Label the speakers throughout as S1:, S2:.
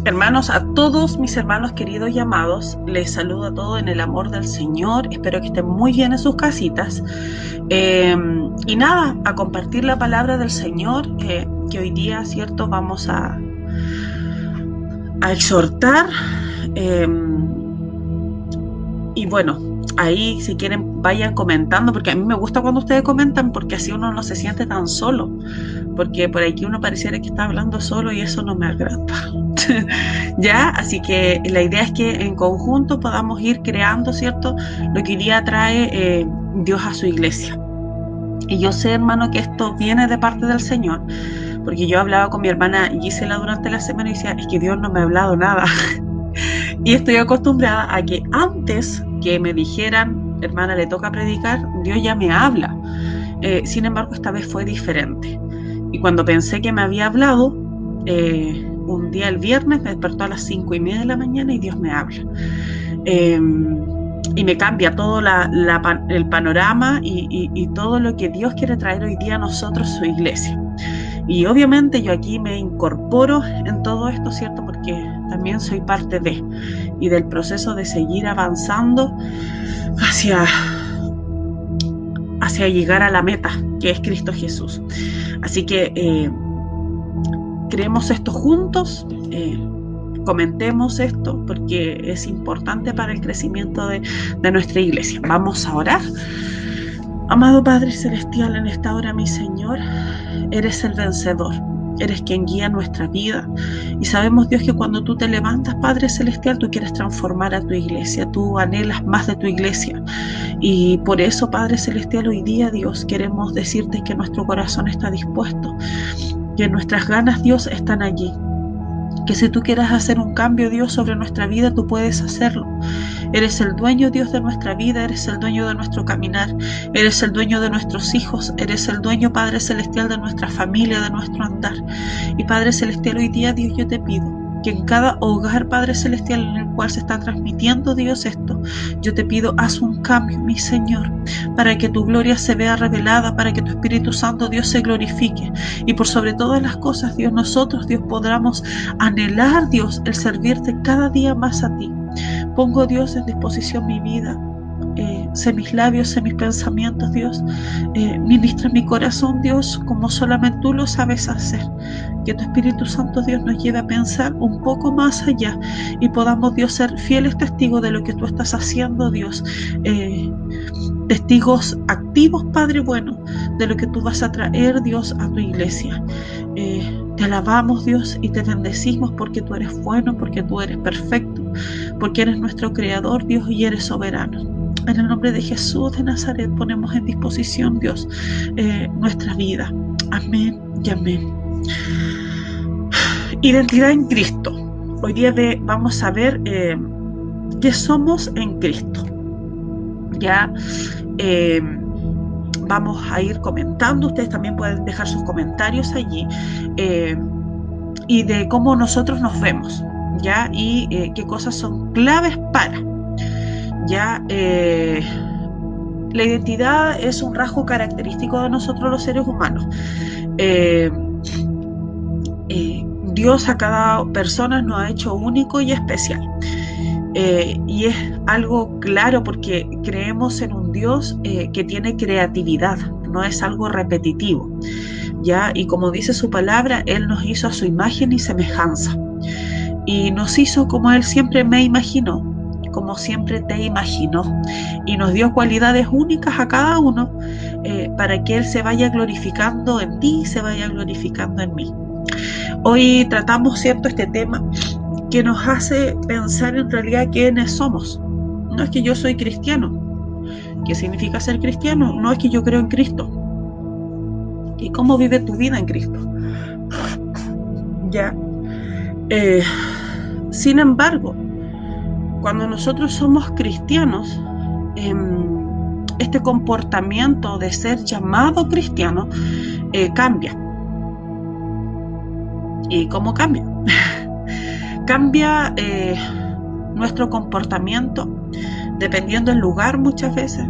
S1: Hermanos, a todos mis hermanos queridos y amados, les saludo a todos en el amor del Señor. Espero que estén muy bien en sus casitas. Y nada, a compartir la palabra del Señor, que hoy día, ¿cierto?, vamos a exhortar. Y bueno, ahí si quieren vayan comentando, porque a mí me gusta cuando ustedes comentan, porque así uno no se siente tan solo, porque por aquí uno pareciera que está hablando solo y eso no me agrada. ¿Ya? Así que la idea es que en conjunto podamos ir creando, ¿cierto?, lo que hoy día trae Dios a su iglesia. Y yo sé, hermano, que esto viene de parte del Señor, porque yo hablaba con mi hermana Gisela durante la semana y decía, es que Dios no me ha hablado nada. Y estoy acostumbrada a que antes que me dijeran, hermana, le toca predicar, Dios ya me habla. Sin embargo, esta vez fue diferente. Y cuando pensé que me había hablado, un día el viernes me despertó a las 5:30 de la mañana y Dios me habla. Y me cambia todo el panorama y todo lo que Dios quiere traer hoy día a nosotros, su iglesia. Y obviamente yo aquí me incorporo en todo esto, ¿cierto? Porque también soy parte de, y del proceso de seguir avanzando hacia llegar a la meta, que es Cristo Jesús. Así que creemos esto juntos, comentemos esto, porque es importante para el crecimiento de nuestra iglesia. Vamos a orar. Amado Padre Celestial, en esta hora, mi Señor, eres el vencedor, eres quien guía nuestra vida. Y sabemos, Dios, que cuando tú te levantas, Padre Celestial, tú quieres transformar a tu iglesia, tú anhelas más de tu iglesia. Y por eso, Padre Celestial, hoy día, Dios, queremos decirte que nuestro corazón está dispuesto, que nuestras ganas, Dios, están allí. Que si tú quieres hacer un cambio, Dios, sobre nuestra vida, tú puedes hacerlo. Eres el dueño, Dios, de nuestra vida, eres el dueño de nuestro caminar, eres el dueño de nuestros hijos, eres el dueño, Padre Celestial, de nuestra familia, de nuestro andar. Y Padre Celestial, hoy día, Dios, yo te pido que en cada hogar, Padre Celestial, en el cual se está transmitiendo, Dios, esto, yo te pido, haz un cambio, mi Señor, para que tu gloria se vea revelada, para que tu Espíritu Santo, Dios, se glorifique. Y por sobre todas las cosas, Dios, nosotros, Dios, podamos anhelar, Dios, el servirte cada día más a ti. Pongo, Dios, en disposición mi vida. Sé mis labios, sé mis pensamientos, Dios. Ministra mi corazón, Dios, como solamente tú lo sabes hacer. Que tu Espíritu Santo, Dios, nos lleve a pensar un poco más allá y podamos, Dios, ser fieles testigos de lo que tú estás haciendo, Dios. Testigos activos, Padre bueno, de lo que tú vas a traer, Dios, a tu iglesia. Te alabamos, Dios, y te bendecimos porque tú eres bueno, porque tú eres perfecto, porque eres nuestro Creador, Dios, y eres soberano. En el nombre de Jesús de Nazaret ponemos en disposición, Dios, nuestra vida. Amén y amén. Identidad en Cristo. Hoy día vamos a ver qué somos en Cristo. Ya vamos a ir comentando. Ustedes también pueden dejar sus comentarios allí y de cómo nosotros nos vemos, ya, y qué cosas son claves para. Ya, la identidad es un rasgo característico de nosotros los seres humanos. Dios a cada persona nos ha hecho único y especial. Y es algo claro porque creemos en un Dios que tiene creatividad, no es algo repetitivo, ¿ya? Y como dice su palabra, Él nos hizo a su imagen y semejanza. Y nos hizo como Él siempre me imaginó, como siempre te imaginó. Y nos dio cualidades únicas a cada uno para que Él se vaya glorificando en ti y se vaya glorificando en mí. Hoy tratamos, ¿cierto?, este tema que nos hace pensar en realidad quiénes somos. No es que yo soy cristiano. ¿Qué significa ser cristiano? No es que yo creo en Cristo. ¿Y cómo vive tu vida en Cristo? Ya. Sin embargo, cuando nosotros somos cristianos, este comportamiento de ser llamado cristiano cambia. ¿Y cómo cambia? Cambia nuestro comportamiento dependiendo del lugar muchas veces,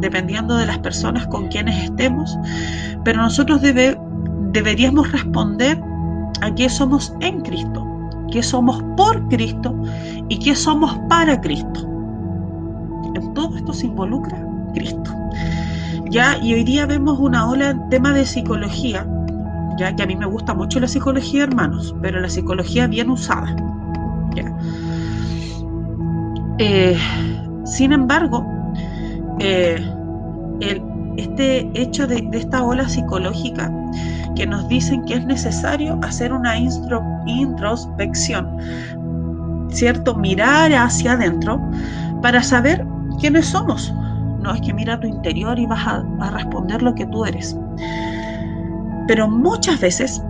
S1: dependiendo de las personas con quienes estemos, pero nosotros deberíamos responder a qué somos en Cristo, qué somos por Cristo y qué somos para Cristo. En todo esto se involucra Cristo. Ya, y hoy día vemos una ola en tema de psicología, ya que a mí me gusta mucho la psicología, hermanos, pero la psicología bien usada. Ya. Sin embargo, este hecho de esta ola psicológica que nos dicen que es necesario hacer una introspección, ¿cierto? Mirar hacia adentro para saber quiénes somos. No es que mira a tu interior y vas a responder lo que tú eres. Pero muchas veces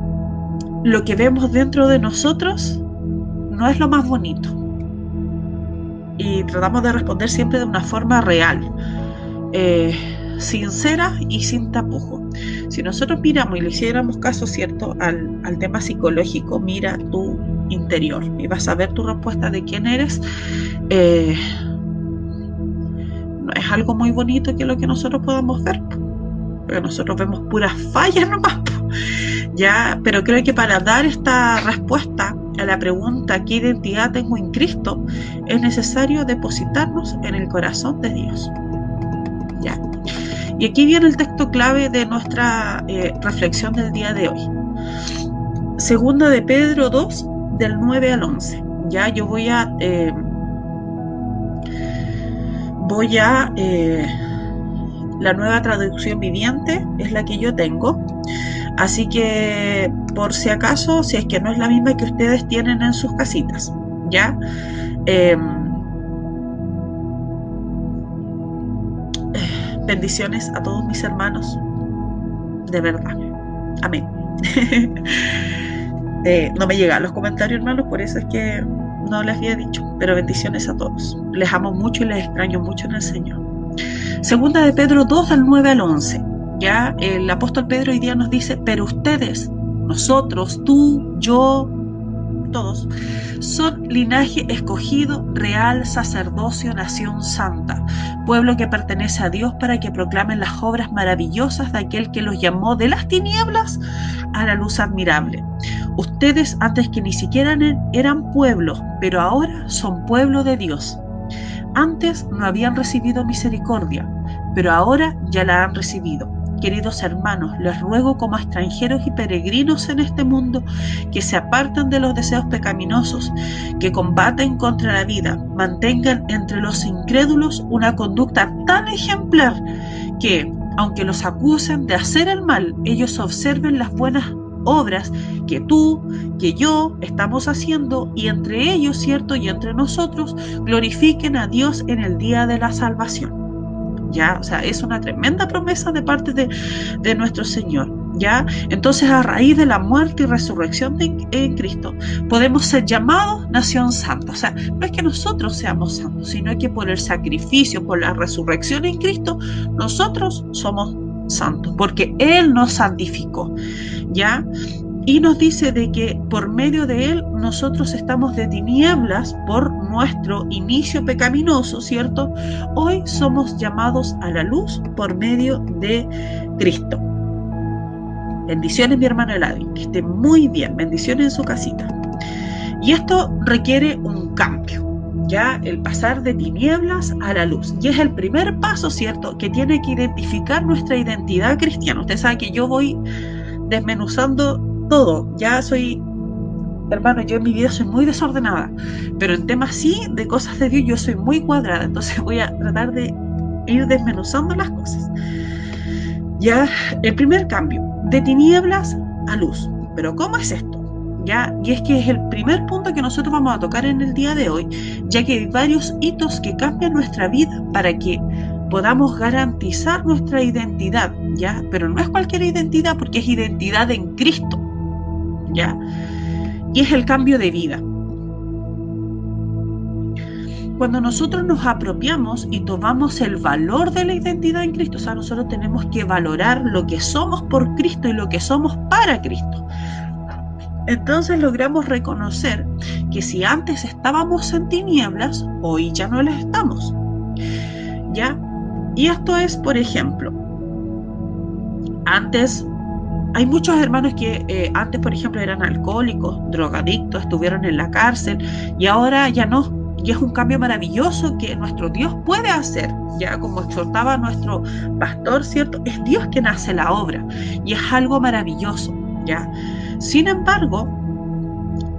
S1: lo que vemos dentro de nosotros no es lo más bonito. Y tratamos de responder siempre de una forma real, sincera y sin tapujo. Si nosotros miramos y le hiciéramos caso, ¿cierto?, al tema psicológico, mira tu interior y vas a ver tu respuesta de quién eres. No es algo muy bonito que lo que nosotros podamos ver, porque nosotros vemos puras fallas nomás, ya, pero creo que para dar esta respuesta a la pregunta ¿qué identidad tengo en Cristo?, es necesario depositarnos en el corazón de Dios. Ya. Y aquí viene el texto clave de nuestra reflexión del día de hoy. Segunda de Pedro 2, del 9 al 11. Ya, yo voy a la Nueva Traducción Viviente es la que yo tengo, así que por si acaso, si es que no es la misma que ustedes tienen en sus casitas, ¿ya? Bendiciones a todos mis hermanos, de verdad, amén. No me llegan los comentarios, hermanos, por eso es que no les había dicho, pero bendiciones a todos. Les amo mucho y les extraño mucho en el Señor. Segunda de Pedro 2, del 9 al 11. Ya el apóstol Pedro hoy día nos dice, pero ustedes, nosotros, tú, yo, todos, son linaje escogido, real sacerdocio, nación santa, pueblo que pertenece a Dios para que proclamen las obras maravillosas de aquel que los llamó de las tinieblas a la luz admirable. Ustedes antes que ni siquiera eran pueblo, pero ahora son pueblo de Dios. Antes no habían recibido misericordia, pero ahora ya la han recibido. Queridos hermanos, les ruego como a extranjeros y peregrinos en este mundo que se aparten de los deseos pecaminosos, que combaten contra la vida, mantengan entre los incrédulos una conducta tan ejemplar que, aunque los acusen de hacer el mal, ellos observen las buenas obras que tú, que yo estamos haciendo y entre ellos, ¿cierto? Y entre nosotros glorifiquen a Dios en el día de la salvación. ¿Ya? O sea, es una tremenda promesa de parte de nuestro Señor, ¿ya? Entonces, a raíz de la muerte y resurrección en Cristo, podemos ser llamados nación santa. O sea, no es que nosotros seamos santos, sino que por el sacrificio, por la resurrección en Cristo, nosotros somos santos, porque Él nos santificó, ¿ya? Y nos dice de que por medio de Él nosotros estamos de tinieblas por nuestro inicio pecaminoso, ¿cierto? Hoy somos llamados a la luz por medio de Cristo. Bendiciones, mi hermano Eladin, que esté muy bien, bendiciones en su casita. Y esto requiere un cambio, ya el pasar de tinieblas a la luz. Y es el primer paso, ¿cierto?, que tiene que identificar nuestra identidad cristiana. Usted sabe que yo voy desmenuzando todo, ya soy, hermano, yo en mi vida soy muy desordenada, pero en temas sí, de cosas de Dios, yo soy muy cuadrada, entonces voy a tratar de ir desmenuzando las cosas. Ya, el primer cambio, de tinieblas a luz. Pero ¿cómo es esto? Ya, y es que es el primer punto que nosotros vamos a tocar en el día de hoy, ya que hay varios hitos que cambian nuestra vida para que podamos garantizar nuestra identidad, ¿ya? Pero no es cualquier identidad, porque es identidad en Cristo, ¿ya? Y es el cambio de vida. Cuando nosotros nos apropiamos y tomamos el valor de la identidad en Cristo, o sea, nosotros tenemos que valorar lo que somos por Cristo y lo que somos para Cristo. Entonces logramos reconocer que si antes estábamos en tinieblas, hoy ya no las estamos, ¿ya? Y esto es, por ejemplo, antes hay muchos hermanos que antes, por ejemplo, eran alcohólicos, drogadictos, estuvieron en la cárcel y ahora ya no. Y es un cambio maravilloso que nuestro Dios puede hacer, ya como exhortaba nuestro pastor, ¿cierto? Es Dios quien hace la obra y es algo maravilloso, ¿ya? Sin embargo,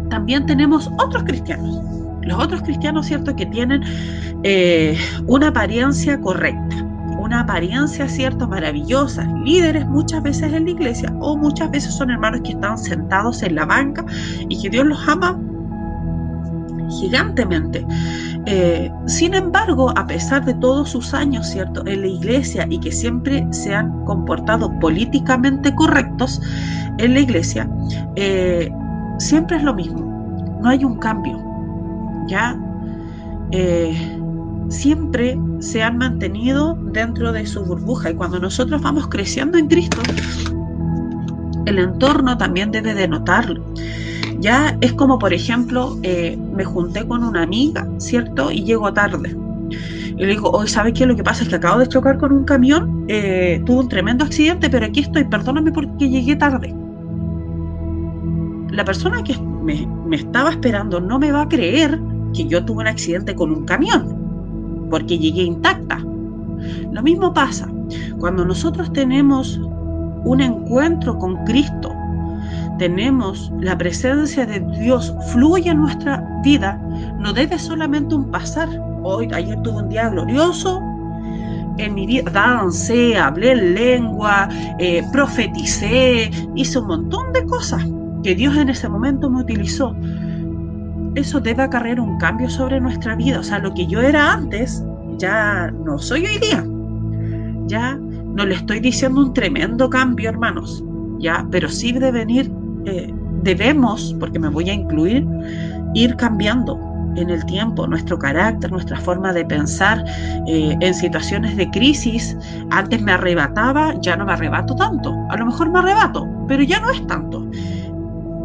S1: también tenemos otros cristianos. Los otros cristianos, ¿cierto?, que tienen una apariencia correcta, una apariencia, ¿cierto?, maravillosa, líderes muchas veces en la iglesia, o muchas veces son hermanos que están sentados en la banca y que Dios los ama gigantemente. Sin embargo, a pesar de todos sus años, ¿cierto?, en la iglesia y que siempre se han comportado políticamente correctos en la iglesia, siempre es lo mismo, no hay un cambio, ¿ya? Siempre se han mantenido dentro de su burbuja y cuando nosotros vamos creciendo en Cristo, el entorno también debe de notarlo. Ya es como, por ejemplo, me junté con una amiga, ¿cierto? Y llego tarde. Y le digo, hoy, ¿sabes qué? Lo que pasa es que acabo de chocar con un camión, tuve un tremendo accidente, pero aquí estoy, perdóname porque llegué tarde. La persona que me estaba esperando no me va a creer que yo tuve un accidente con un camión, porque llegué intacta. Lo mismo pasa cuando nosotros tenemos un encuentro con Cristo, tenemos la presencia de Dios, fluye en nuestra vida, no debe solamente un pasar. Ayer tuve un día glorioso en mi vida, dancé, hablé en lengua, profeticé, hice un montón de cosas que Dios en ese momento me utilizó. Eso debe acarrear un cambio sobre nuestra vida. O sea, lo que yo era antes, ya no soy hoy día. Ya no le estoy diciendo un tremendo cambio, hermanos, ya, pero sí debemos, porque me voy a incluir, ir cambiando en el tiempo nuestro carácter, nuestra forma de pensar. En situaciones de crisis, antes me arrebataba, ya no me arrebato tanto. A lo mejor me arrebato, pero ya no es tanto.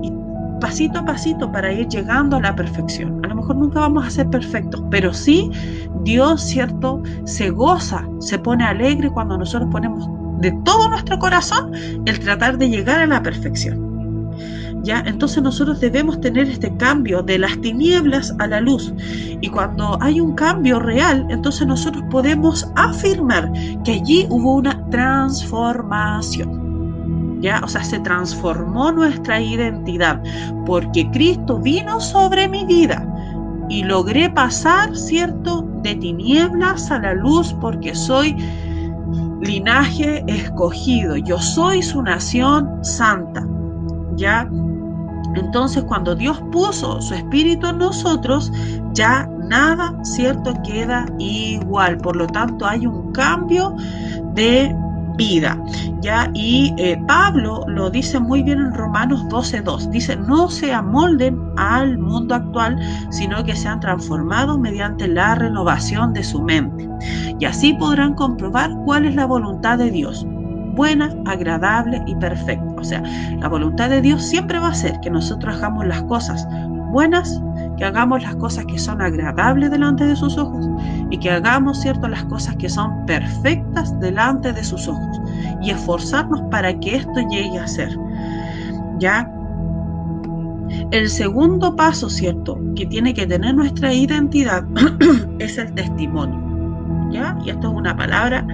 S1: Y pasito a pasito para ir llegando a la perfección. A lo mejor nunca vamos a ser perfectos, pero sí Dios, ¿cierto?, se goza, se pone alegre cuando nosotros ponemos de todo nuestro corazón el tratar de llegar a la perfección. ¿Ya? Entonces nosotros debemos tener este cambio de las tinieblas a la luz. Y cuando hay un cambio real, entonces nosotros podemos afirmar que allí hubo una transformación. ¿Ya? O sea, se transformó nuestra identidad porque Cristo vino sobre mi vida y logré pasar, ¿cierto?, de tinieblas a la luz porque soy linaje escogido, yo soy su nación santa, ¿ya? Entonces, cuando Dios puso su espíritu en nosotros, ya nada, ¿cierto?, queda igual. Por lo tanto, hay un cambio de vida, ¿ya? Y Pablo lo dice muy bien en Romanos 12:2. Dice, no se amolden al mundo actual, sino que sean transformados mediante la renovación de su mente. Y así podrán comprobar cuál es la voluntad de Dios, buena, agradable y perfecta. O sea, la voluntad de Dios siempre va a ser que nosotros hagamos las cosas buenas, que hagamos las cosas que son agradables delante de sus ojos y que hagamos, ¿cierto?, las cosas que son perfectas delante de sus ojos y esforzarnos para que esto llegue a ser, ¿ya? El segundo paso, ¿cierto?, que tiene que tener nuestra identidad es el testimonio, ¿ya? Y esto es una palabra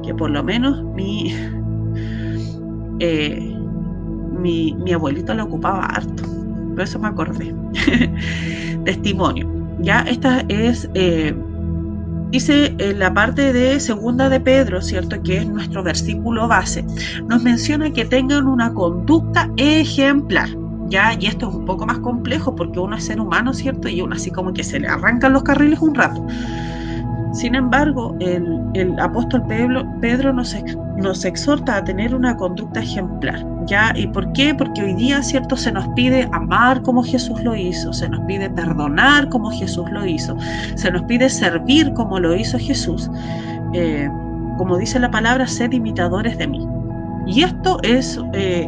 S1: que por lo menos mi abuelito la ocupaba harto, por eso me acordé. Testimonio, ¿ya? Esta es, dice en la parte de segunda de Pedro, ¿cierto?, que es nuestro versículo base, nos menciona que tengan una conducta ejemplar, ¿ya? Y esto es un poco más complejo porque uno es ser humano, ¿cierto?, y uno así como que se le arrancan los carriles un rato. Sin embargo, el apóstol Pedro nos exhorta a tener una conducta ejemplar, ¿ya? ¿Y por qué? Porque hoy día, ¿cierto?, se nos pide amar como Jesús lo hizo, se nos pide perdonar como Jesús lo hizo, se nos pide servir como lo hizo Jesús. Como dice la palabra, sed imitadores de mí. Y esto es,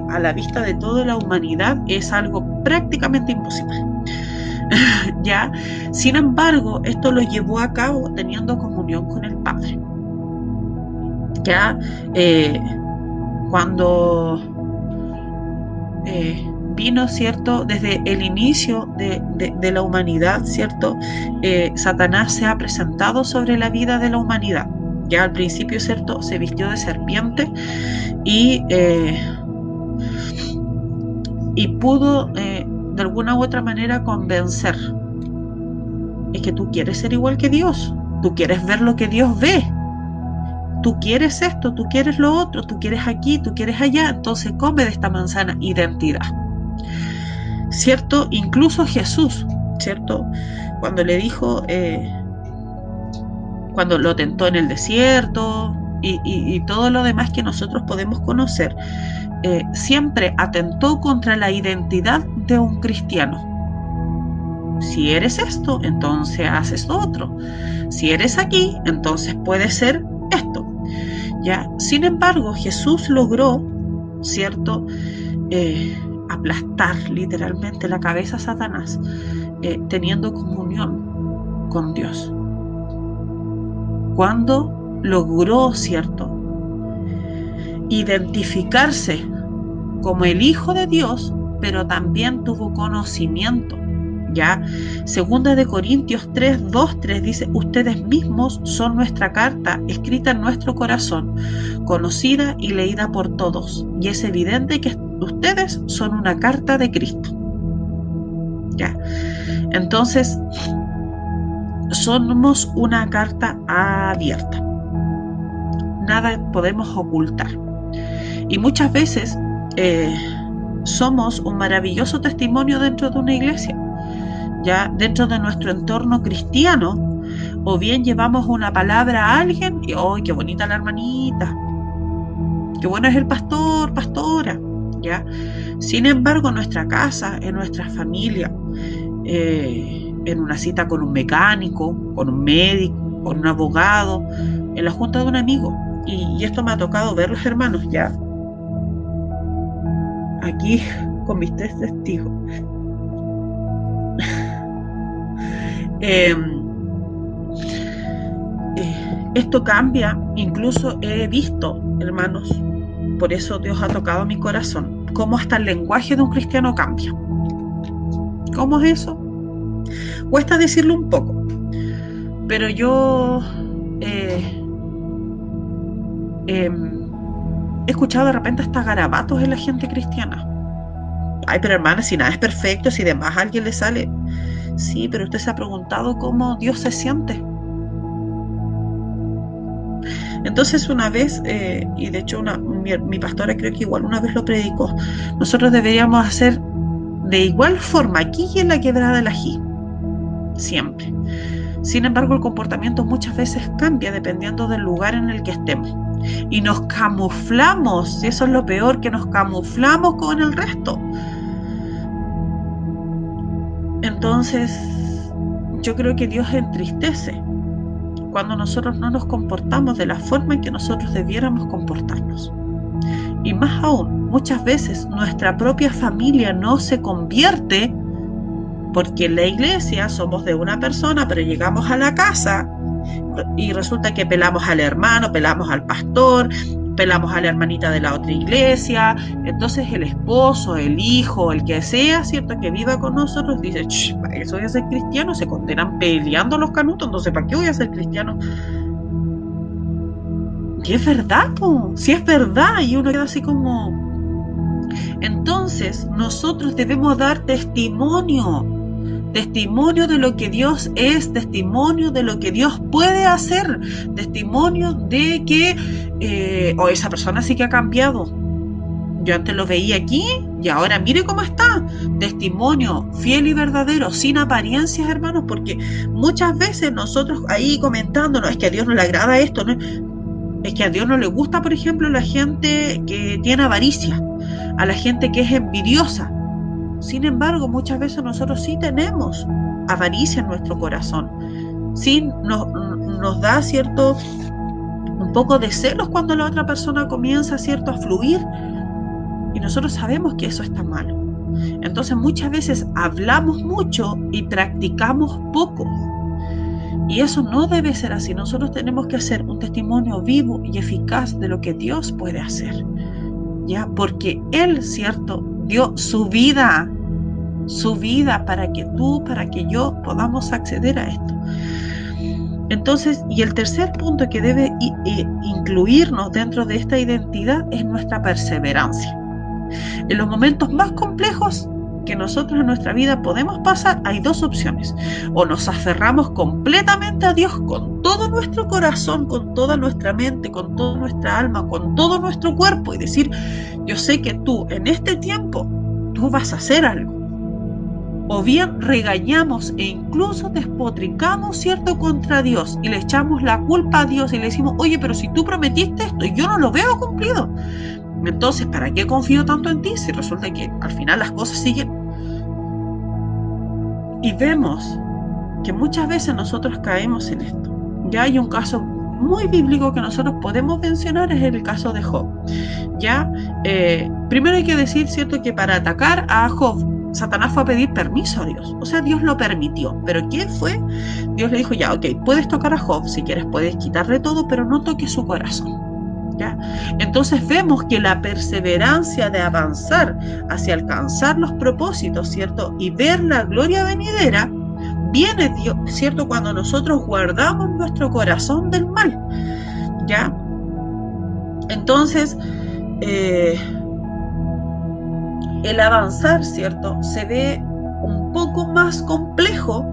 S1: a la vista de toda la humanidad, es algo prácticamente imposible. ¿Ya? Sin embargo, esto lo llevó a cabo teniendo comunión con el Padre. ¿Ya? Cuando vino, ¿cierto? Desde el inicio de la humanidad, ¿cierto? Satanás se ha presentado sobre la vida de la humanidad. Ya al principio, ¿cierto? Se vistió de serpiente y pudo de alguna u otra manera convencer. Es que tú quieres ser igual que Dios, tú quieres ver lo que Dios ve, tú quieres esto, tú quieres lo otro, tú quieres aquí, tú quieres allá, entonces come de esta manzana. Identidad, ¿cierto? Incluso Jesús, ¿cierto? Cuando le dijo, cuando lo tentó en el desierto y todo lo demás que nosotros podemos conocer, siempre atentó contra la identidad de un cristiano. Si eres esto, entonces haces lo otro. Si eres aquí, entonces puedes ser esto. ¿Ya? Sin embargo, Jesús logró, ¿cierto?, aplastar literalmente la cabeza a Satanás, teniendo comunión con Dios. Cuando logró, ¿cierto?, identificarse como el Hijo de Dios, pero también tuvo conocimiento. ¿Ya? Segunda de Corintios 3, 2, 3 dice: ustedes mismos son nuestra carta escrita en nuestro corazón, conocida y leída por todos, y es evidente que ustedes son una carta de Cristo. ¿Ya? Entonces, somos una carta abierta. Nada podemos ocultar. Y muchas veces somos un maravilloso testimonio dentro de una iglesia, ya dentro de nuestro entorno cristiano, o bien llevamos una palabra a alguien y ¡ay, qué bonita la hermanita! ¡Qué bueno es el pastor, pastora! ¿Ya? Sin embargo, en nuestra casa, en nuestra familia, en una cita con un mecánico, con un médico, con un abogado, en la junta de un amigo, y esto me ha tocado ver los hermanos ya aquí con mis 3 testigos. Esto cambia, incluso he visto, hermanos, por eso Dios ha tocado mi corazón, cómo hasta el lenguaje de un cristiano cambia. ¿Cómo es eso? Cuesta decirlo un poco, pero yo he escuchado de repente hasta garabatos en la gente cristiana. Ay, pero hermana, si nada es perfecto, si de más a alguien le sale. Sí, pero usted se ha preguntado cómo Dios se siente. Entonces una vez, y de hecho mi pastora creo que igual una vez lo predicó, nosotros deberíamos hacer de igual forma aquí y en la quebrada del ají, siempre. Sin embargo, el comportamiento muchas veces cambia dependiendo del lugar en el que estemos. Y nos camuflamos, y eso es lo peor, que nos camuflamos con el resto. Entonces, yo creo que Dios entristece cuando nosotros no nos comportamos de la forma en que nosotros debiéramos comportarnos. Y más aún, muchas veces nuestra propia familia no se convierte, porque en la iglesia somos de una persona, pero llegamos a la casa y resulta que pelamos al hermano, pelamos al pastor, pelamos a la hermanita de la otra iglesia. Entonces el esposo, el hijo, el que sea, ¿cierto?, que viva con nosotros, dice: ¿para qué voy a ser cristiano? Se condenan peleando los canutos, entonces ¿para qué voy a ser cristiano? Y es verdad, sí es verdad, y uno queda así como... Entonces nosotros debemos dar testimonio de lo que Dios es, testimonio de lo que Dios puede hacer, testimonio de que esa persona sí que ha cambiado. Yo antes lo veía aquí y ahora mire cómo está. Testimonio fiel y verdadero, sin apariencias, hermanos, porque muchas veces nosotros ahí comentando, no, es que a Dios no le agrada esto, ¿no? Es que a Dios no le gusta, por ejemplo, la gente que tiene avaricia, a la gente que es envidiosa. Sin embargo, muchas veces nosotros sí tenemos avaricia en nuestro corazón. Sí nos da, ¿cierto?, un poco de celos cuando la otra persona comienza, ¿cierto?, a fluir. Y nosotros sabemos que eso está mal. Entonces muchas veces hablamos mucho y practicamos poco. Y eso no debe ser así. Nosotros tenemos que hacer un testimonio vivo y eficaz de lo que Dios puede hacer. ¿Ya? Porque Él, ¿cierto?, dio su vida para que tú, para que yo podamos acceder a esto. Entonces, y el tercer punto que debe incluirnos dentro de esta identidad es nuestra perseverancia. En los momentos más complejos que nosotros en nuestra vida podemos pasar, hay dos opciones: o nos aferramos completamente a Dios con todo nuestro corazón, con toda nuestra mente, con toda nuestra alma, con todo nuestro cuerpo, y decir, yo sé que tú en este tiempo, tú vas a hacer algo. O bien regañamos e incluso despotricamos, ¿cierto?, contra Dios, y le echamos la culpa a Dios y le decimos, oye, pero si tú prometiste esto y yo no lo veo cumplido, entonces, ¿para qué confío tanto en ti si resulta que al final las cosas siguen? Y vemos que muchas veces nosotros caemos en esto. Ya hay un caso muy bíblico que nosotros podemos mencionar, es el caso de Job. Ya, primero hay que decir, ¿cierto?, que para atacar a Job, Satanás fue a pedir permiso a Dios. O sea, Dios lo permitió. ¿Pero quién fue? Dios le dijo, ya, ok, puedes tocar a Job, si quieres puedes quitarle todo, pero no toques su corazón. ¿Ya? Entonces vemos que la perseverancia de avanzar hacia alcanzar los propósitos, ¿cierto?, y ver la gloria venidera, viene, Dios, ¿cierto?, cuando nosotros guardamos nuestro corazón del mal. ¿Ya? Entonces, el avanzar, ¿cierto?, se ve un poco más complejo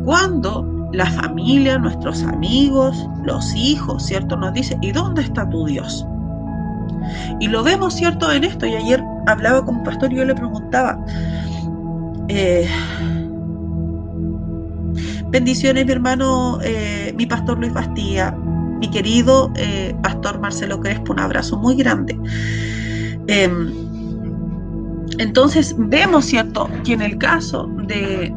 S1: cuando la familia, nuestros amigos, los hijos, ¿cierto?, nos dicen, ¿y dónde está tu Dios? Y lo vemos, ¿cierto?, en esto. Y ayer hablaba con un pastor y yo le preguntaba, bendiciones, mi hermano, mi pastor Luis Bastía, mi querido pastor Marcelo Crespo, un abrazo muy grande. Entonces vemos, ¿cierto?, que en el caso de...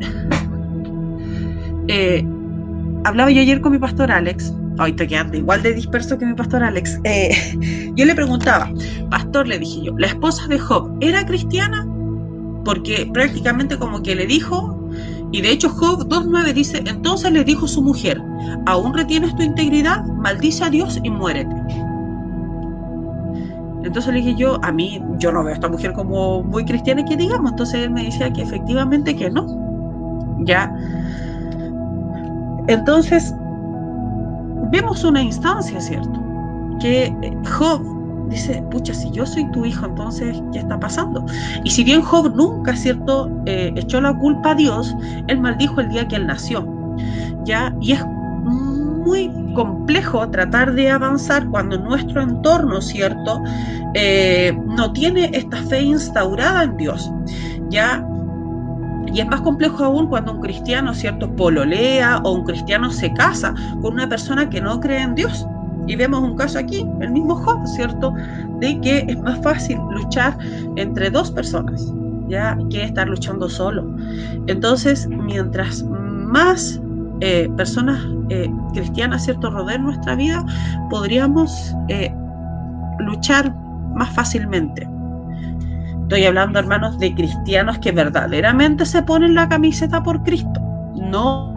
S1: hablaba yo ayer con mi pastor Alex, hoy estoy quedando igual de disperso que mi pastor Alex. Yo le preguntaba, pastor, le dije yo, ¿la esposa de Job era cristiana? Porque prácticamente como que le dijo, y de hecho Job 2:9 dice, entonces le dijo su mujer, ¿aún retienes tu integridad? Maldice a Dios y muérete. Entonces le dije yo no veo a esta mujer como muy cristiana que digamos. Entonces él me decía que efectivamente que no. Ya. Entonces, vemos una instancia, ¿cierto?, que Job dice, pucha, si yo soy tu hijo, entonces, ¿qué está pasando? Y si bien Job nunca, ¿cierto?, echó la culpa a Dios, él maldijo el día que él nació, ¿ya? Y es muy complejo tratar de avanzar cuando nuestro entorno, ¿cierto?, no tiene esta fe instaurada en Dios, ¿ya? Y es más complejo aún cuando un cristiano, ¿cierto?, pololea o un cristiano se casa con una persona que no cree en Dios. Y vemos un caso aquí, el mismo Job, ¿cierto?, de que es más fácil luchar entre dos personas, ¿ya?, que estar luchando solo. Entonces, mientras más personas cristianas, ¿cierto?, rodeen nuestra vida, podríamos luchar más fácilmente. Estoy hablando, hermanos, de cristianos que verdaderamente se ponen la camiseta por Cristo, no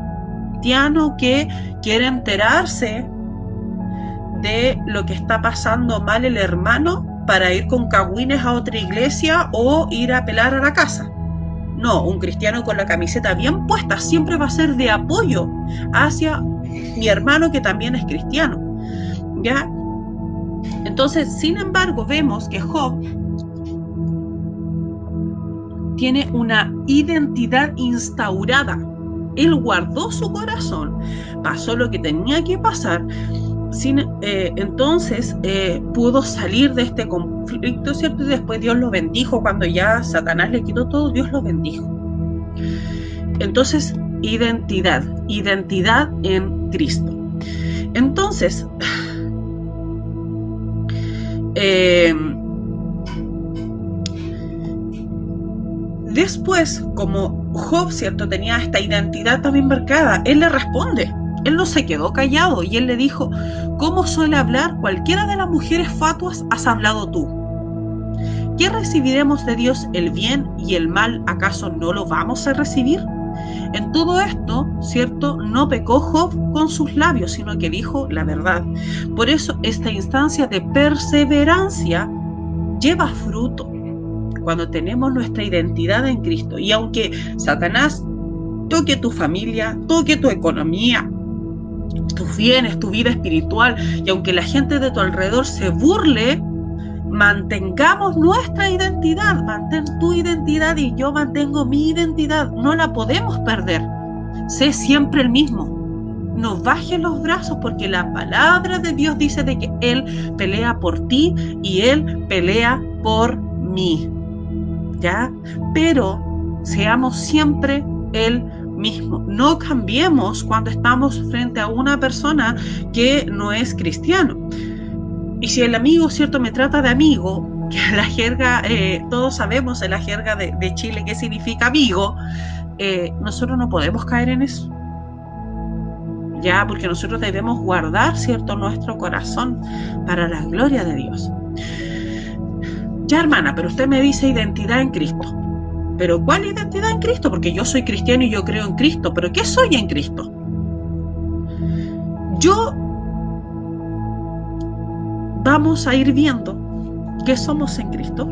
S1: cristiano que quiere enterarse de lo que está pasando mal el hermano para ir con cagüines a otra iglesia o ir a pelar a la casa. No, un cristiano con la camiseta bien puesta siempre va a ser de apoyo hacia mi hermano que también es cristiano, ¿ya? Entonces, sin embargo, vemos que Job tiene una identidad instaurada. Él guardó su corazón, pasó lo que tenía que pasar, entonces pudo salir de este conflicto, ¿cierto? Y después Dios lo bendijo. Cuando ya Satanás le quitó todo, Dios lo bendijo. Entonces, identidad en Cristo. Entonces, después, como Job, ¿cierto?, tenía esta identidad también marcada, él le responde. Él no se quedó callado y él le dijo, ¿cómo suele hablar cualquiera de las mujeres fatuas has hablado tú? ¿Qué recibiremos de Dios, el bien y el mal? ¿Acaso no lo vamos a recibir? En todo esto, ¿cierto?, no pecó Job con sus labios, sino que dijo la verdad. Por eso esta instancia de perseverancia lleva fruto. cuando tenemos nuestra identidad en Cristo. Y aunque Satanás toque tu familia, toque tu economía, tus bienes, tu vida espiritual, y aunque la gente de tu alrededor se burle, mantengamos nuestra identidad. Mantén tu identidad y yo mantengo mi identidad. No la podemos perder. Sé siempre el mismo. No bajes los brazos, porque la palabra de Dios dice de que Él pelea por ti y Él pelea por mí. ¿Ya? Pero seamos siempre el mismo. No cambiemos cuando estamos frente a una persona que no es cristiano. Y si el amigo, ¿cierto?, me trata de amigo, que la jerga, todos sabemos en la jerga de Chile qué significa amigo, nosotros no podemos caer en eso. Ya, porque nosotros debemos guardar, ¿cierto?, nuestro corazón para la gloria de Dios. Ya, hermana, pero usted me dice identidad en Cristo. ¿Pero cuál identidad en Cristo? Porque yo soy cristiano y yo creo en Cristo. ¿Pero qué soy en Cristo? Vamos a ir viendo qué somos en Cristo.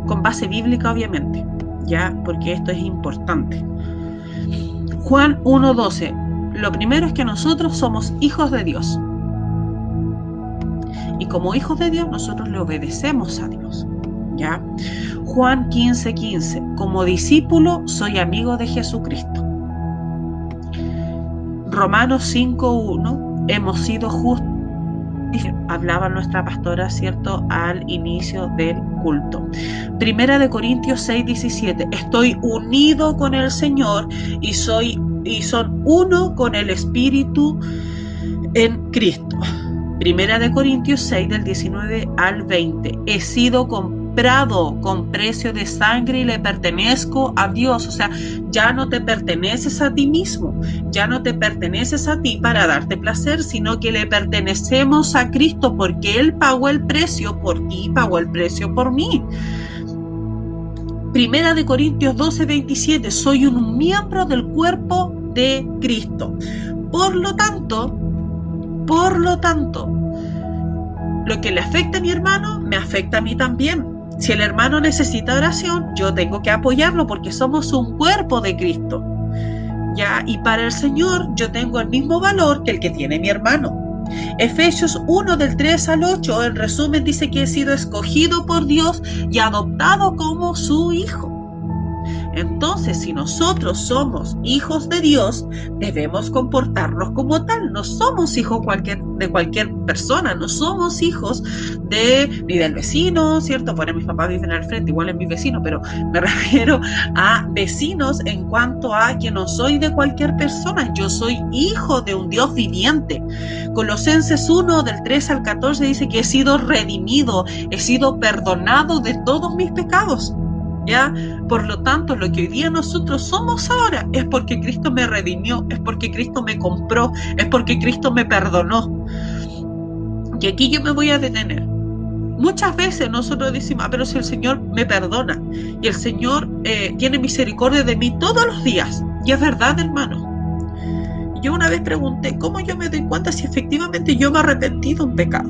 S1: Con base bíblica, obviamente. Ya, porque esto es importante. Juan 1:12. Lo primero es que nosotros somos hijos de Dios. Y como hijos de Dios, nosotros le obedecemos a Dios. ¿Ya? Juan 15:15. Como discípulo, soy amigo de Jesucristo. Romanos 5:1. Hemos sido justos. Hablaba nuestra pastora, ¿cierto?, al inicio del culto. Primera de Corintios 6:17. Estoy unido con el Señor y son uno con el Espíritu en Cristo. Primera de Corintios 6, del 19 al 20. He sido comprado con precio de sangre y le pertenezco a Dios. O sea, ya no te perteneces a ti mismo, ya no te perteneces a ti para darte placer, sino que le pertenecemos a Cristo, porque Él pagó el precio por ti, pagó el precio por mí. Primera de Corintios 12:27. Soy un miembro del cuerpo de Cristo. Por lo tanto, lo que le afecta a mi hermano, me afecta a mí también. Si el hermano necesita oración, yo tengo que apoyarlo, porque somos un cuerpo de Cristo. ¿Ya? Y para el Señor, yo tengo el mismo valor que el que tiene mi hermano. Efesios 1, del 3 al 8, en resumen, dice que he sido escogido por Dios y adoptado como su hijo. Entonces, si nosotros somos hijos de Dios, debemos comportarnos como tal. No somos hijos de cualquier persona, no somos hijos ni del vecino, ¿cierto? Bueno, mis papás viven al frente, igual es mi vecino, pero me refiero a vecinos en cuanto a que no soy de cualquier persona. Yo soy hijo de un Dios viviente. Colosenses 1, del 3 al 14, dice que he sido redimido, he sido perdonado de todos mis pecados. ¿Ya? Por lo tanto, lo que hoy día nosotros somos ahora es porque Cristo me redimió, es porque Cristo me compró, es porque Cristo me perdonó. Y aquí yo me voy a detener. Muchas veces nosotros decimos, pero si el Señor me perdona y el Señor tiene misericordia de mí todos los días. Y es verdad, hermano. Yo una vez pregunté, ¿cómo yo me doy cuenta si efectivamente yo me arrepentí de un pecado?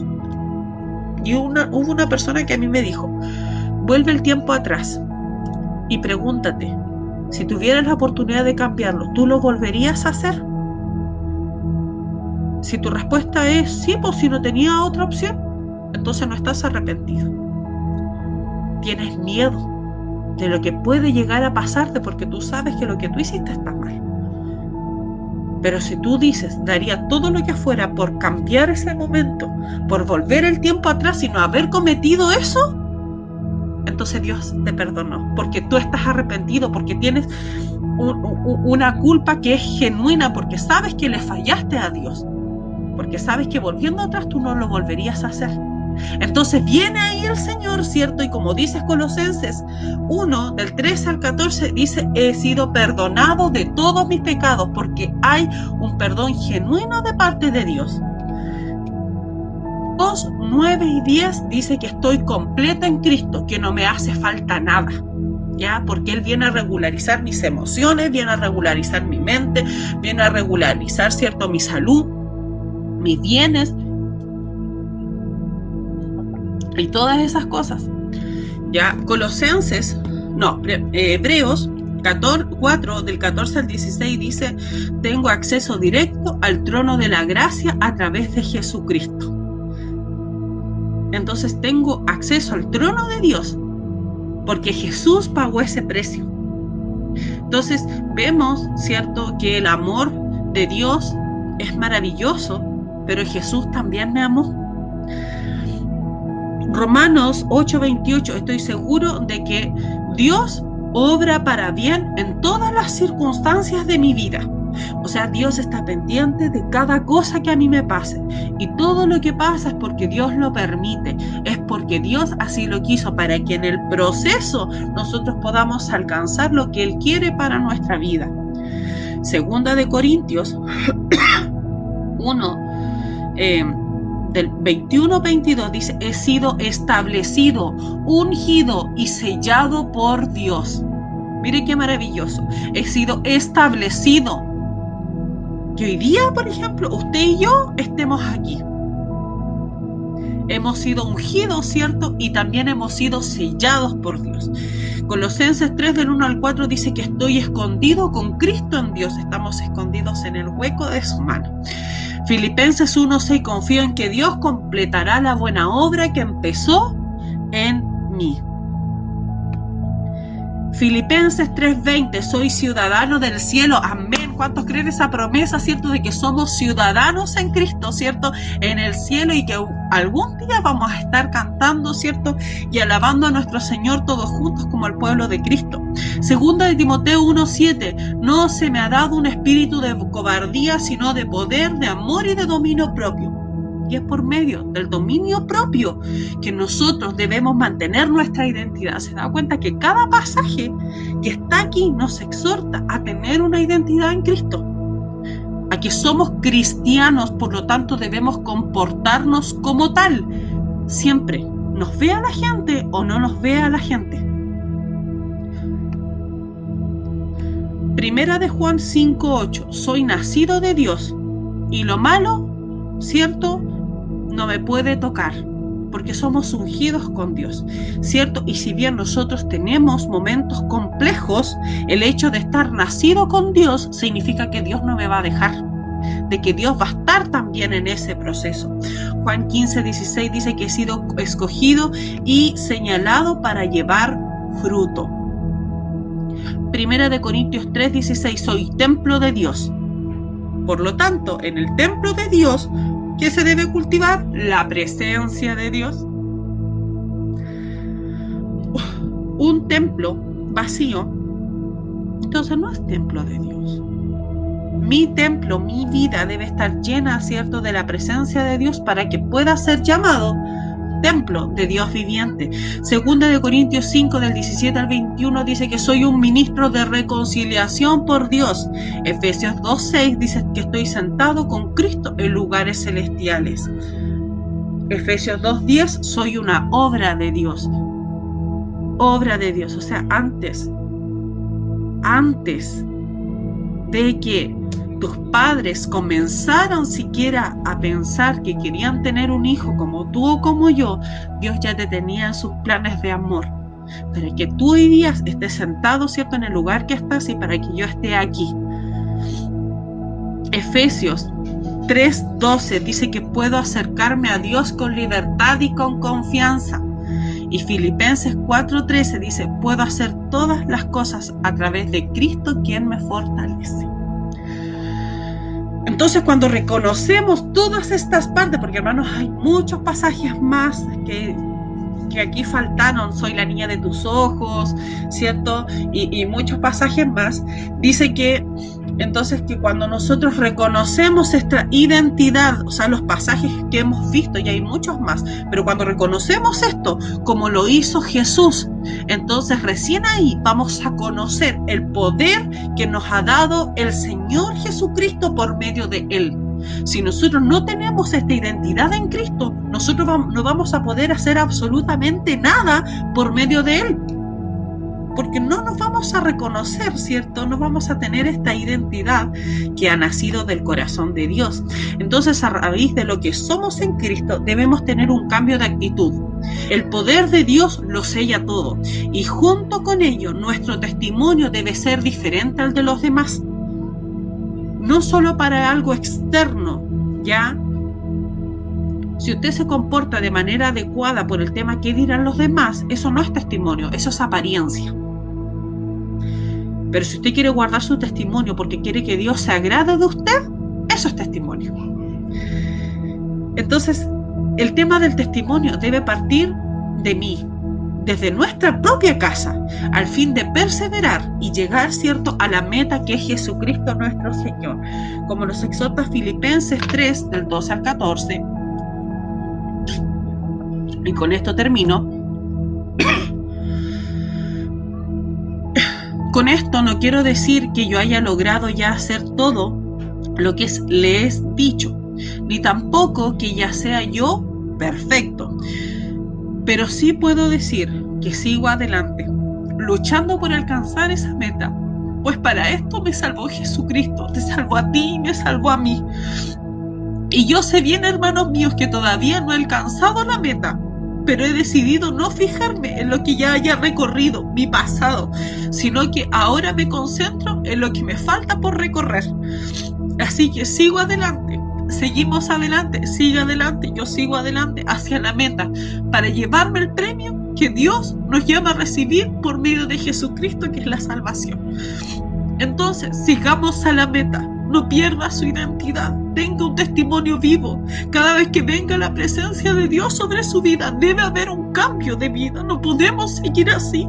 S1: Y hubo una persona que a mí me dijo, vuelve el tiempo atrás y pregúntate, si tuvieras la oportunidad de cambiarlo, ¿tú lo volverías a hacer? Si tu respuesta es sí, pues si no tenía otra opción, entonces no estás arrepentido. Tienes miedo de lo que puede llegar a pasarte, porque tú sabes que lo que tú hiciste está mal. Pero si tú dices, daría todo lo que fuera por cambiar ese momento, por volver el tiempo atrás y no haber cometido eso, entonces Dios te perdonó, porque tú estás arrepentido, porque tienes una culpa que es genuina, porque sabes que le fallaste a Dios, porque sabes que volviendo atrás tú no lo volverías a hacer. Entonces viene ahí el Señor, ¿cierto? Y como dice Colosenses 1, del 13 al 14, dice, he sido perdonado de todos mis pecados, porque hay un perdón genuino de parte de Dios. 2, 9 y 10 dice que estoy completa en Cristo, que no me hace falta nada, ¿ya? Porque Él viene a regularizar mis emociones, viene a regularizar mi mente, viene a regularizar, ¿cierto?, mi salud, mis bienes. 2, 9 y 10 dice que estoy completa en Cristo, que no me hace falta nada, ¿ya? Porque Él viene a regularizar mis emociones, viene a regularizar, ¿cierto?, mi salud, mis bienes. 2, 9 y 10 dice que estoy completa en Cristo, que no me hace falta nada, ¿ya? Porque Él viene a regularizar, ¿cierto?, mi salud, mis bienes. y todas esas cosas. Ya, Hebreos 4, del 14 al 16 dice: tengo acceso directo al trono de la gracia a través de Jesucristo. Entonces tengo acceso al trono de Dios porque Jesús pagó ese precio. Entonces vemos, ¿cierto?, que el amor de Dios es maravilloso, pero Jesús también me amó. Romanos 8:28, estoy seguro de que Dios obra para bien en todas las circunstancias de mi vida. O sea, Dios está pendiente de cada cosa que a mí me pase. Y todo lo que pasa es porque Dios lo permite. Es porque Dios así lo quiso, para que en el proceso nosotros podamos alcanzar lo que Él quiere para nuestra vida. Segunda de Corintios 1, del 21-22 dice: he sido establecido, ungido y sellado por Dios. Mire qué maravilloso. He sido establecido. Que hoy día, por ejemplo, usted y yo estemos aquí. Hemos sido ungidos, ¿cierto? Y también hemos sido sellados por Dios. Colosenses 3, del 1 al 4 dice que estoy escondido con Cristo en Dios. Estamos escondidos en el hueco de su mano. Filipenses 1:6, confío en que Dios completará la buena obra que empezó en mí. Filipenses 3:20, soy ciudadano del cielo. Amén. ¿Cuántos creen esa promesa, cierto, de que somos ciudadanos en Cristo, cierto, en el cielo, y que algún día vamos a estar cantando, cierto, y alabando a nuestro Señor todos juntos como el pueblo de Cristo? Segunda de Timoteo 1:7, no se me ha dado un espíritu de cobardía, sino de poder, de amor y de dominio propio. Y es por medio del dominio propio que nosotros debemos mantener nuestra identidad. ¿Se da cuenta que cada pasaje que está aquí nos exhorta a tener una identidad en Cristo? A que somos cristianos, por lo tanto debemos comportarnos como tal. Siempre, nos vea la gente o no nos vea la gente. Primera de Juan 5:8, soy nacido de Dios y lo malo, ¿cierto?, no me puede tocar, porque somos ungidos con Dios, ¿cierto? Y si bien nosotros tenemos momentos complejos, el hecho de estar nacido con Dios significa que Dios no me va a dejar, de que Dios va a estar también en ese proceso. Juan 15:16 dice que he sido escogido y señalado para llevar fruto. Primera de Corintios 3:16, soy templo de Dios. Por lo tanto, en el templo de Dios, ¿qué se debe cultivar? La presencia de Dios. Un templo vacío, entonces no es templo de Dios. Mi templo, mi vida debe estar llena, ¿cierto?, de la presencia de Dios para que pueda ser llamado templo de Dios viviente. Segunda de Corintios 5, del 17 al 21 dice que soy un ministro de reconciliación por Dios. Efesios 2:6 dice que estoy sentado con Cristo en lugares celestiales. Efesios 2:10, soy una obra de Dios. Obra de Dios, o sea, antes de que tus padres comenzaron siquiera a pensar que querían tener un hijo como tú o como yo, Dios ya te tenía en sus planes de amor, para que tú hoy día estés sentado, ¿cierto?, en el lugar que estás y para que yo esté aquí. Efesios 3:12 dice que puedo acercarme a Dios con libertad y con confianza. Y Filipenses 4:13 dice, puedo hacer todas las cosas a través de Cristo quien me fortalece. Entonces, cuando reconocemos todas estas partes, porque hermanos, hay muchos pasajes más que aquí faltaron, soy la niña de tus ojos, ¿cierto? Y muchos pasajes más, dice que entonces que cuando nosotros reconocemos esta identidad, o sea, los pasajes que hemos visto, y hay muchos más, pero cuando reconocemos esto, como lo hizo Jesús, entonces recién ahí vamos a conocer el poder que nos ha dado el Señor Jesucristo por medio de Él. Si nosotros no tenemos esta identidad en Cristo, nosotros no vamos a poder hacer absolutamente nada por medio de Él, porque no nos vamos a reconocer, ¿cierto? No vamos a tener esta identidad que ha nacido del corazón de Dios. Entonces, a raíz de lo que somos en Cristo, debemos tener un cambio de actitud. El poder de Dios lo sella todo, y junto con ello nuestro testimonio debe ser diferente al de los demás. No solo para algo externo, ¿ya? Si usted se comporta de manera adecuada por el tema que dirán los demás, eso no es testimonio, eso es apariencia. Pero si usted quiere guardar su testimonio porque quiere que Dios se agrade de usted, eso es testimonio. Entonces, el tema del testimonio debe partir de mí, desde nuestra propia casa, al fin de perseverar y llegar, ¿cierto?, a la meta que es Jesucristo nuestro Señor. Como nos exhorta Filipenses 3, del 12 al 14. Y con esto termino. Con esto no quiero decir que yo haya logrado ya hacer todo lo que le he dicho, ni tampoco que ya sea yo perfecto. Pero sí puedo decir que sigo adelante, luchando por alcanzar esa meta, pues para esto me salvó Jesucristo, te salvó a ti y me salvó a mí. Y yo sé bien, hermanos míos, que todavía no he alcanzado la meta, pero he decidido no fijarme en lo que ya haya recorrido, mi pasado, sino que ahora me concentro en lo que me falta por recorrer. Así que sigo adelante, seguimos adelante, sigue adelante, yo sigo adelante hacia la meta, para llevarme el premio que Dios nos llama a recibir por medio de Jesucristo, que es la salvación. Entonces, sigamos a la meta. No pierda su identidad, tenga un testimonio vivo. Cada vez que venga la presencia de Dios sobre su vida, debe haber un cambio de vida. No podemos seguir así.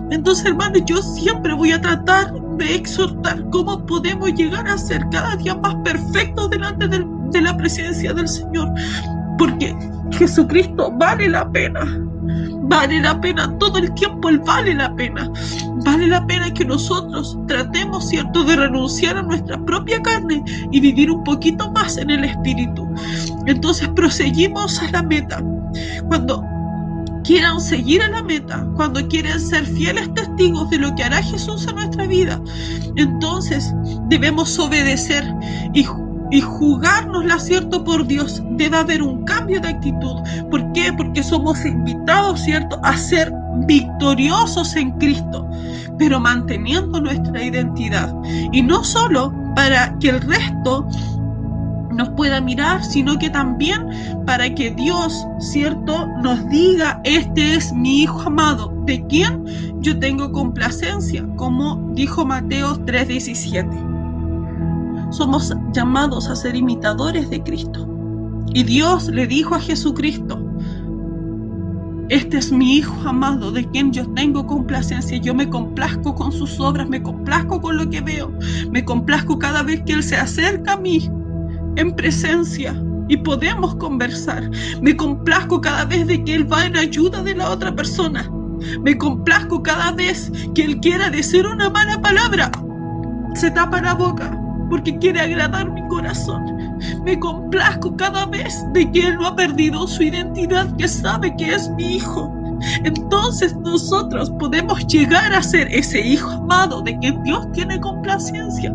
S1: Entonces, hermanos, yo siempre voy a tratar de exhortar cómo podemos llegar a ser cada día más perfectos delante de la presencia del Señor. Porque Jesucristo vale la pena. Vale la pena, todo el tiempo Él vale la pena. Vale la pena que nosotros tratemos, ¿cierto?, de renunciar a nuestra propia carne y vivir un poquito más en el Espíritu. Entonces proseguimos a la meta. Cuando quieran seguir a la meta, cuando quieren ser fieles testigos de lo que hará Jesús en nuestra vida, entonces debemos obedecer y jugarnosla, ¿cierto?, por Dios. Debe haber un cambio de actitud. ¿Por qué? Porque somos invitados, ¿cierto?, a ser victoriosos en Cristo, pero manteniendo nuestra identidad. Y no solo para que el resto nos pueda mirar, sino que también para que Dios, ¿cierto?, nos diga: este es mi Hijo amado, de quien yo tengo complacencia, como dijo Mateo 3:17. Somos llamados a ser imitadores de Cristo. Y Dios le dijo a Jesucristo: este es mi Hijo amado, de quien yo tengo complacencia. Yo me complazco con sus obras, me complazco con lo que veo, me complazco cada vez que Él se acerca a mí en presencia y podemos conversar. Me complazco cada vez de que Él va en ayuda de la otra persona. Me complazco cada vez que Él quiera decir una mala palabra, se tapa la boca porque quiere agradar mi corazón. Me complazco cada vez de que Él no ha perdido su identidad, que sabe que es mi Hijo. Entonces nosotros podemos llegar a ser ese Hijo amado de quien Dios tiene complacencia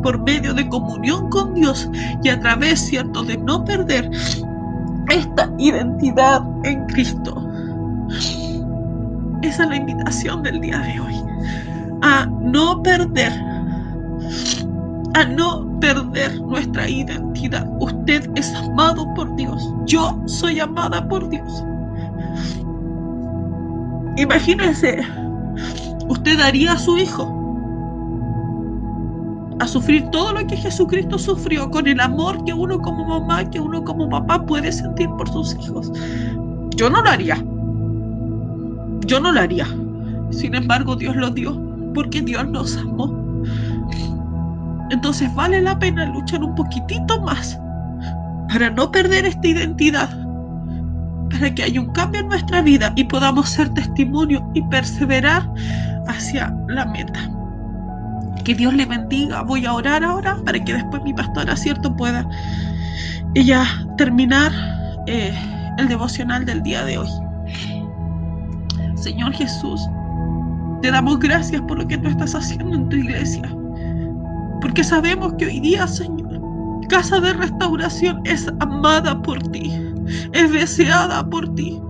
S1: por medio de comunión con Dios y a través, ¿cierto?, de no perder esta identidad en Cristo. Esa es la invitación del día de hoy, a no perder nuestra identidad. Usted es amado por Dios. Yo soy amada por Dios. Imagínese, usted daría a su hijo a sufrir todo lo que Jesucristo sufrió, con el amor que uno como mamá, que uno como papá puede sentir por sus hijos. Yo no lo haría. Yo no lo haría. Sin embargo, Dios lo dio, porque Dios nos amó. Entonces vale la pena luchar un poquitito más para no perder esta identidad, para que haya un cambio en nuestra vida y podamos ser testimonio y perseverar hacia la meta. Que Dios le bendiga. Voy a orar ahora para que después mi pastora, ¿cierto?, pueda ella terminar el devocional del día de hoy. Señor Jesús, te damos gracias por lo que tú estás haciendo en tu iglesia, porque sabemos que hoy día, Señor, Casa de Restauración es amada por ti. es deseada por ti.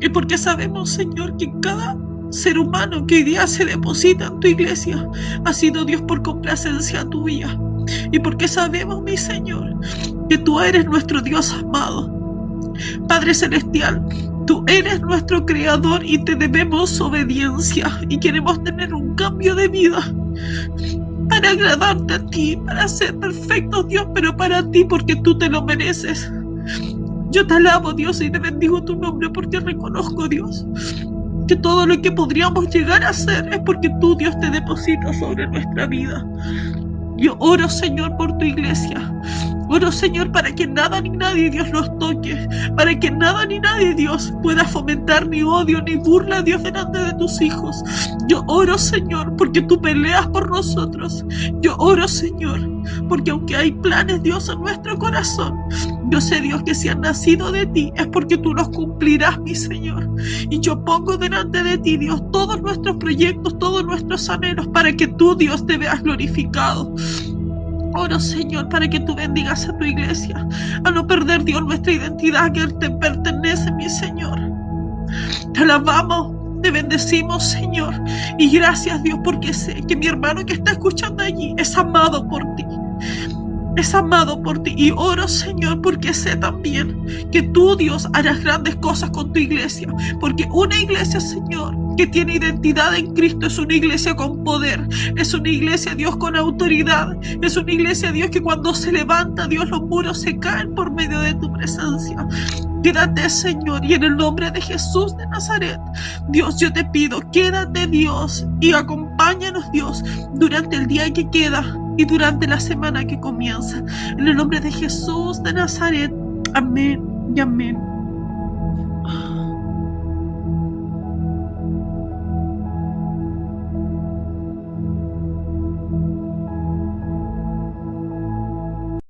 S1: Y porque sabemos, Señor, que cada ser humano que hoy día se deposita en tu iglesia ha sido, Dios, por complacencia tuya. Y porque sabemos, mi Señor, que tú eres nuestro Dios amado. Padre Celestial, tú eres nuestro Creador y te debemos obediencia. Y queremos tener un cambio de vida para agradarte a ti, para ser perfectos, Dios, pero para ti, porque tú te lo mereces. Yo te alabo, Dios, y te bendigo tu nombre, porque reconozco, Dios, que todo lo que podríamos llegar a hacer es porque tú, Dios, te depositas sobre nuestra vida. Yo oro, Señor, por tu iglesia. Oro, Señor, para que nada ni nadie, Dios, nos toque. Para que nada ni nadie, Dios, pueda fomentar ni odio ni burla, Dios, delante de tus hijos. Yo oro, Señor, porque tú peleas por nosotros. Yo oro, Señor, porque aunque hay planes, Dios, en nuestro corazón, yo sé, Dios, que si han nacido de ti es porque tú los cumplirás, mi Señor. Y yo pongo delante de ti, Dios, todos nuestros proyectos, todos nuestros anhelos, para que tú, Dios, te veas glorificado. Oro, Señor, para que tú bendigas a tu iglesia, a no perder, Dios, nuestra identidad que te pertenece, mi Señor. Te alabamos, te bendecimos, Señor. Y gracias, Dios, porque sé que mi hermano que está escuchando allí es amado por ti. Es amado por ti. Y oro, Señor, porque sé también que tú, Dios, harás grandes cosas con tu iglesia. Porque una iglesia, Señor, que tiene identidad en Cristo es una iglesia con poder. Es una iglesia, Dios, con autoridad. Es una iglesia, Dios, que cuando se levanta, Dios, los muros se caen por medio de tu presencia. Quédate, Señor, y en el nombre de Jesús de Nazaret, Dios, yo te pido, quédate, Dios, y acompáñanos, Dios, durante el día que queda y durante la semana que comienza. En el nombre de Jesús de Nazaret. Amén y amén.